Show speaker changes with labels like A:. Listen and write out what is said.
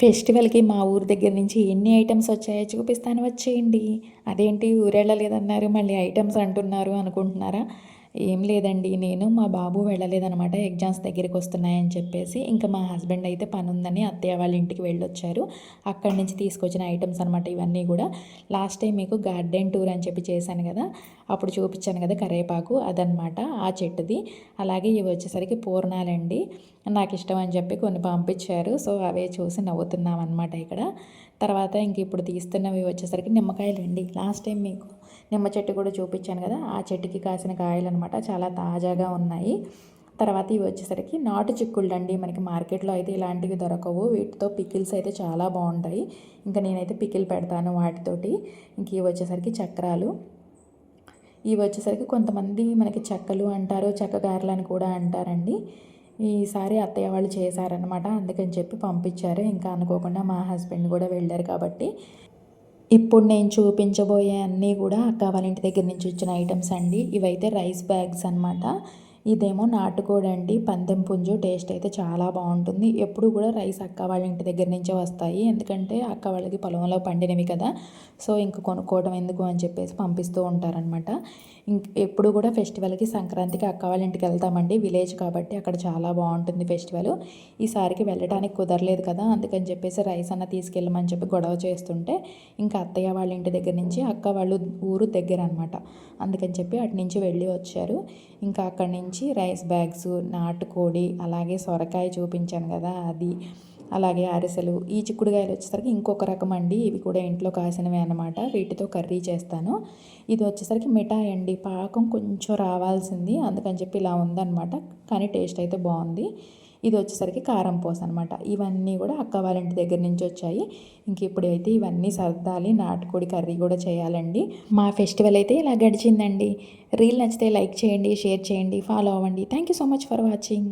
A: ఫెస్టివల్‌కి మా ఊరు దగ్గర నుంచి ఎన్ని ఐటెమ్స్ వచ్చాయో చూపిస్తాను వచ్చేయండి. అదేంటి ఊరెళ్ళలేదన్నారు మళ్ళీ ఐటెమ్స్ అంటున్నారు అనుకుంటున్నారా? ఏం లేదండి. నేను మా బాబు వెళ్ళలేదనమాట. ఎగ్జామ్స్ దగ్గరికొస్తున్నాయని చెప్పేసి. ఇంకా మా హస్బెండ్ అయితే పనుందని అత్తయ్య వాళ్ళ ఇంటికి వెళ్ళొచ్చారు. అక్కడి నుంచి తీసుకొచ్చిన ఐటెమ్స్ అనమాట ఇవన్నీ గూడా. లాస్ట్ టైం మీకు గార్డెన్ టూర్ అని చెప్పి చేశాను గదా! అప్పుడు చూపిచ్చాను గదా! కరివేపాకు అదనమాట. ఆ చెట్టుది. అలాగే ఇవి వచ్చేసరికి పూర్ణాలండి. నాకిష్టం అని చెప్పి కొన్ని పంపించారు. సో, అవే చూసి నవ్వుతున్నామనమాట ఇక్కడ. తర్వాత ఇంక ఇప్పుడు తీస్తున్నవి వచ్చేసరికి నిమ్మకాయలండి. లాస్ట్ టైం మీకు నిమ్మ చెట్టు కూడా చూపించాను కదా! ఆ చెట్టుకి కాసిన కాయలనమాట. చాలా తాజాగా ఉన్నాయి. తర్వాత ఇవి వచ్చేసరికి నాటు చిక్కుళ్ళండి. మనకి మార్కెట్‌లో అయితే ఇలాంటివి దొరకవు. వీటితో పికిల్స్ అయితే చాలా బావుంటాయి. ఇంకా నేనైతే పికిల్ పెడతాను వాటితోటి. ఇంక ఇవి వచ్చేసరికి చక్రాలు. ఇవి వచ్చేసరికి కొంతమంది మనకి చెక్కలు అంటారు, చెక్క గారెలని కూడా అంటారండి. ఈసారి అత్తయ్య వాళ్ళు చేశారనమాట. అందుకని చెప్పి పంపించారు. ఇంకా అనుకోకుండా మా హస్బెండ్ కూడా వెళ్ళారు కాబట్టి ఇప్పుడు నేను చూపించబోయే అన్నీ కూడా అక్క వాళ్ళ ఇంటి దగ్గర నుంచి వచ్చిన ఐటెమ్స్ అండి. ఇవైతే రైస్ బ్యాగ్స్ అనమాట. ఇదేమో నాటుకోడి అండి. పందెం పుంజు టేస్ట్ అయితే చాలా బావుంటుంది. ఎప్పుడు కూడా రైస్ అక్క వాళ్ళ ఇంటి దగ్గర నుంచే వస్తాయి. ఎందుకంటే అక్క వాళ్ళకి పొలంలో పండినవి కదా! సో, ఇంక కొనుక్కోవడం ఎందుకు అని చెప్పేసి పంపిస్తూ ఉంటారనమాట. ఎప్పుడు కూడా ఫెస్టివల్‌కి సంక్రాంతికి అక్క వాళ్ళ ఇంటికి వెళ్తామండి. విలేజ్ కాబట్టి అక్కడ చాలా బావుంటుంది ఫెస్టివల్. ఈసారికి వెళ్ళటానికి కుదరలేదు కదా! అందుకని చెప్పేసి రైస్ అన్న తీసుకెళ్ళమని చెప్పి గొడవ చేస్తుంటే ఇంకా అత్తయ్య వాళ్ళ ఇంటి దగ్గర నుంచి అక్క వాళ్ళు ఊరు దగ్గరనమాట. అందుకని చెప్పి అటు నుంచి వెళ్ళి వచ్చారు. ఇంకా అక్కడి నుంచి రైస్ బ్యాగ్స్, నాటుకోడి, అలాగే సొరకాయ చూపించాను కదా! అది. అలాగే అరిసెలు. ఈ చిక్కుడుగాయలు వచ్చేసరికి ఇంకొక రకం అండి. ఇవి కూడా ఇంట్లో కాసినవే అనమాట. వీటితో కర్రీ చేస్తాను. ఇది వచ్చేసరికి మిఠాయి అండి. పాకం కొంచెం రావాల్సింది. అందుకని చెప్పి ఇలా ఉందనమాట. కానీ టేస్ట్ అయితే బావుంది. ఇది వచ్చేసరికి కారం పూస అనమాట. ఇవన్నీ కూడా అక్క వాళ్ళ ఇంటి దగ్గర నుంచి వచ్చాయి. ఇంక ఇప్పుడైతే ఇవన్నీ సర్దాలి. నాటుకోడి కర్రీ కూడా చేయాలండి. మా ఫెస్టివల్ అయితే ఇలా గడిచిందండి. రీల్ నచ్చితే లైక్ చేయండి, షేర్ చేయండి, ఫాలో అవ్వండి. Thank you so much for watching.